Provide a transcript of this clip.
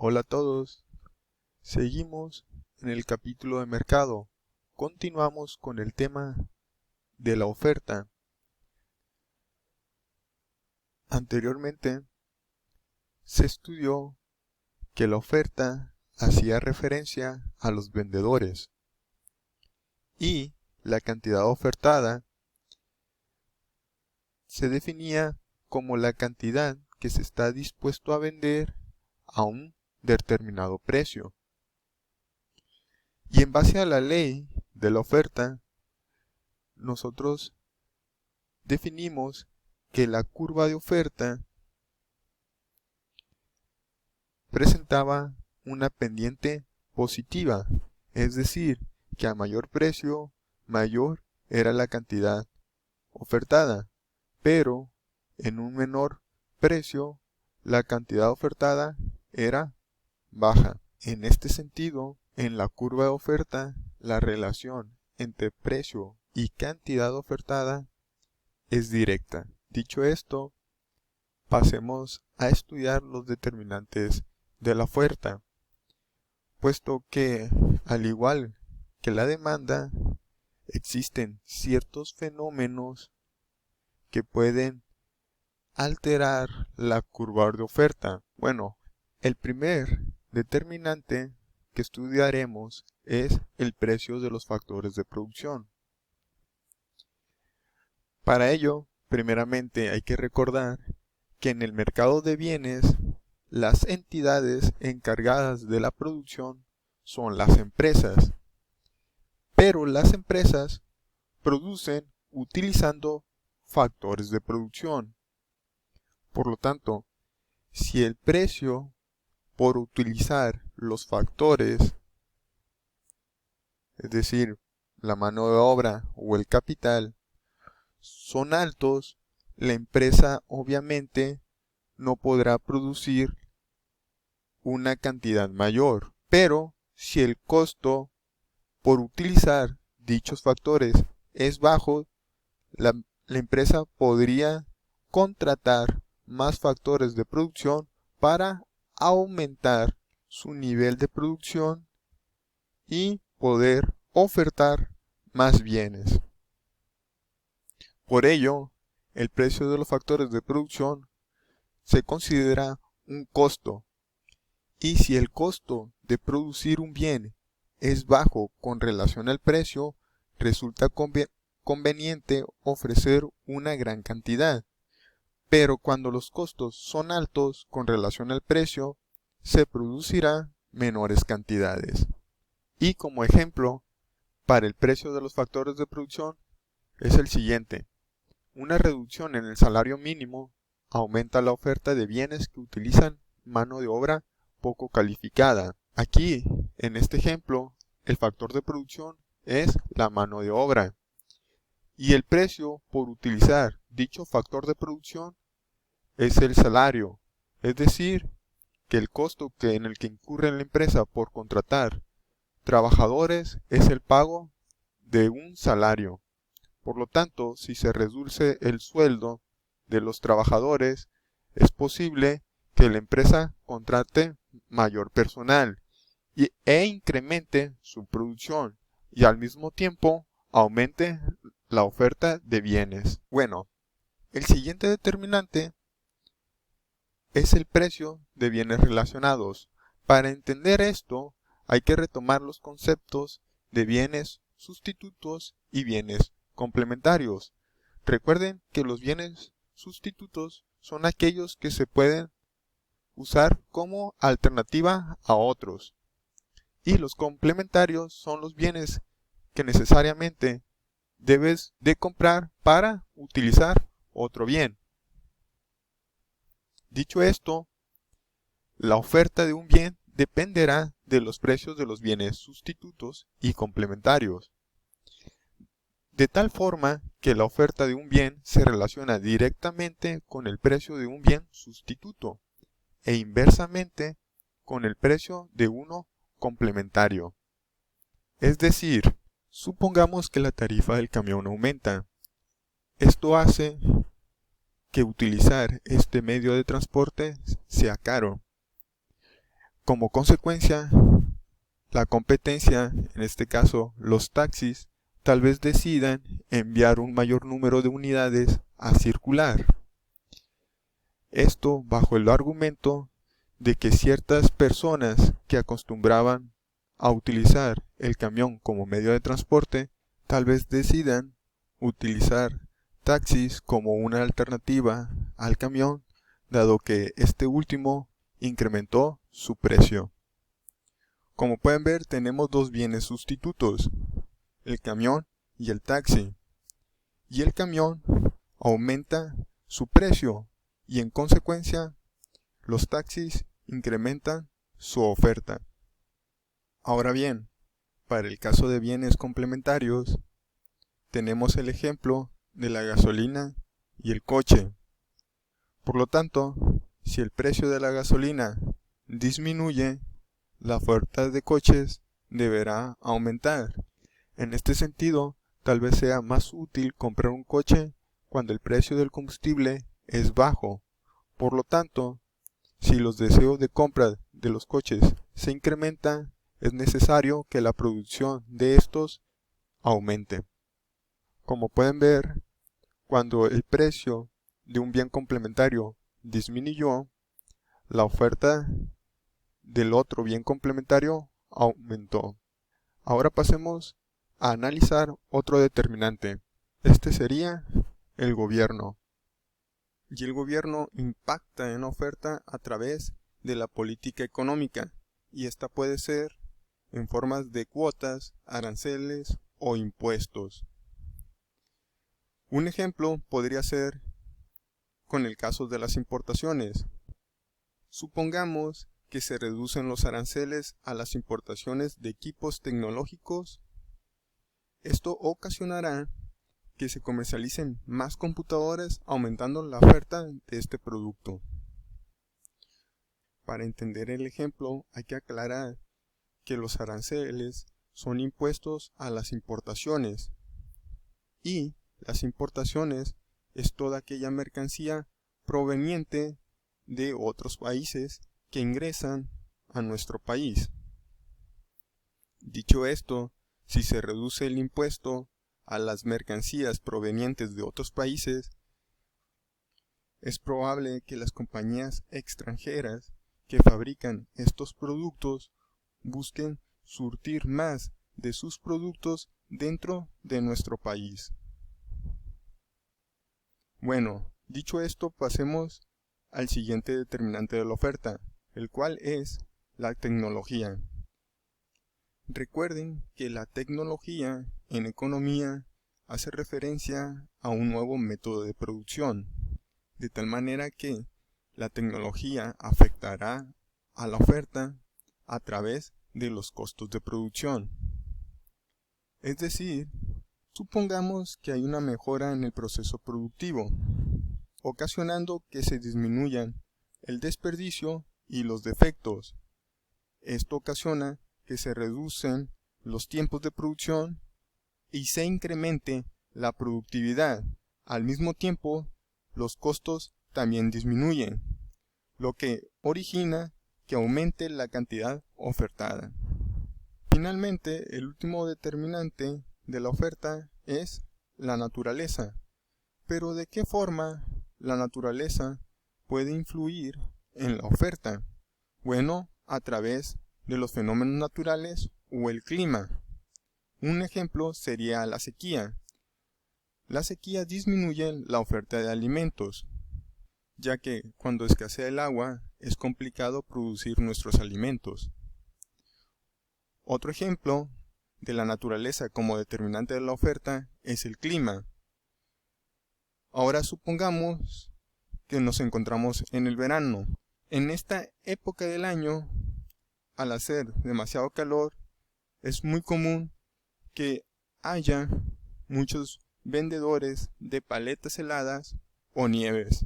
Hola a todos, seguimos en el capítulo de mercado. Continuamos con el tema de la oferta. Anteriormente se estudió que la oferta hacía referencia a los vendedores y la cantidad ofertada se definía como la cantidad que se está dispuesto a vender a un determinado precio. Y en base a la ley de la oferta, nosotros definimos que la curva de oferta presentaba una pendiente positiva, es decir, que a mayor precio, mayor era la cantidad ofertada, pero en un menor precio, la cantidad ofertada era baja. En este sentido, en la curva de oferta, la relación entre precio y cantidad ofertada es directa. Dicho esto, pasemos a estudiar los determinantes de la oferta, puesto que, al igual que la demanda, existen ciertos fenómenos que pueden alterar la curva de oferta. Bueno, el primer determinante que estudiaremos es el precio de los factores de producción. Para ello, primeramente hay que recordar que en el mercado de bienes, las entidades encargadas de la producción son las empresas, pero las empresas producen utilizando factores de producción. Por lo tanto, si el precio por utilizar los factores, es decir, la mano de obra o el capital, son altos, la empresa obviamente no podrá producir una cantidad mayor. Pero si el costo por utilizar dichos factores es bajo, la empresa podría contratar más factores de producción para aumentar su nivel de producción y poder ofertar más bienes. Por ello, el precio de los factores de producción se considera un costo, y si el costo de producir un bien es bajo con relación al precio, resulta conveniente ofrecer una gran cantidad. Pero cuando los costos son altos con relación al precio, se producirá menores cantidades. Y como ejemplo, para el precio de los factores de producción es el siguiente. Una reducción en el salario mínimo aumenta la oferta de bienes que utilizan mano de obra poco calificada. Aquí, en este ejemplo, el factor de producción es la mano de obra. Y el precio por utilizar dicho factor de producción es el salario. Es decir, que el costo en el que incurre la empresa por contratar trabajadores es el pago de un salario. Por lo tanto, si se reduce el sueldo de los trabajadores, es posible que la empresa contrate mayor personal e incremente su producción y al mismo tiempo aumente la oferta de bienes. Bueno, el siguiente determinante es el precio de bienes relacionados. Para entender esto, hay que retomar los conceptos de bienes sustitutos y bienes complementarios. Recuerden que los bienes sustitutos son aquellos que se pueden usar como alternativa a otros. Y los complementarios son los bienes que necesariamente debes de comprar para utilizar otro bien. Dicho esto, la oferta de un bien dependerá de los precios de los bienes sustitutos y complementarios, de tal forma que la oferta de un bien se relaciona directamente con el precio de un bien sustituto e inversamente con el precio de uno complementario. Es decir, supongamos que la tarifa del camión aumenta. Esto hace que utilizar este medio de transporte sea caro. Como consecuencia, la competencia, en este caso los taxis, tal vez decidan enviar un mayor número de unidades a circular. Esto bajo el argumento de que ciertas personas que acostumbraban a utilizar el camión como medio de transporte, tal vez decidan utilizar taxis como una alternativa al camión, dado que este último incrementó su precio. Como pueden ver, tenemos dos bienes sustitutos, el camión y el taxi. Y el camión aumenta su precio y en consecuencia los taxis incrementan su oferta. Ahora bien, para el caso de bienes complementarios, tenemos el ejemplo de la gasolina y el coche. Por lo tanto, si el precio de la gasolina disminuye, la oferta de coches deberá aumentar. En este sentido, tal vez sea más útil comprar un coche cuando el precio del combustible es bajo. Por lo tanto, si los deseos de compra de los coches se incrementan, es necesario que la producción de estos aumente. Como pueden ver, cuando el precio de un bien complementario disminuyó, la oferta del otro bien complementario aumentó. Ahora pasemos a analizar otro determinante. Este sería el gobierno. Y el gobierno impacta en la oferta a través de la política económica, y esta puede ser en formas de cuotas, aranceles o impuestos. Un ejemplo podría ser con el caso de las importaciones. Supongamos que se reducen los aranceles a las importaciones de equipos tecnológicos. Esto ocasionará que se comercialicen más computadoras, aumentando la oferta de este producto. Para entender el ejemplo, hay que aclarar que los aranceles son impuestos a las importaciones, y las importaciones es toda aquella mercancía proveniente de otros países que ingresan a nuestro país. Dicho esto, si se reduce el impuesto a las mercancías provenientes de otros países, es probable que las compañías extranjeras que fabrican estos productos busquen surtir más de sus productos dentro de nuestro país. Bueno, dicho esto, pasemos al siguiente determinante de la oferta, el cual es la tecnología. Recuerden que la tecnología en economía hace referencia a un nuevo método de producción, de tal manera que la tecnología afectará a la oferta a través de los costos de producción. Es decir, supongamos que hay una mejora en el proceso productivo, ocasionando que se disminuyan el desperdicio y los defectos. Esto ocasiona que se reducen los tiempos de producción y se incremente la productividad. Al mismo tiempo, los costos también disminuyen, lo que origina que aumente la cantidad ofertada. Finalmente, el último determinante de la oferta es la naturaleza. Pero ¿de qué forma la naturaleza puede influir en la oferta? Bueno, a través de los fenómenos naturales o el clima. Un ejemplo sería la sequía. La sequía disminuye la oferta de alimentos, ya que cuando escasea el agua es complicado producir nuestros alimentos. Otro ejemplo de la naturaleza como determinante de la oferta es el clima. Ahora supongamos que nos encontramos en el verano. En esta época del año, al hacer demasiado calor, es muy común que haya muchos vendedores de paletas heladas o nieves.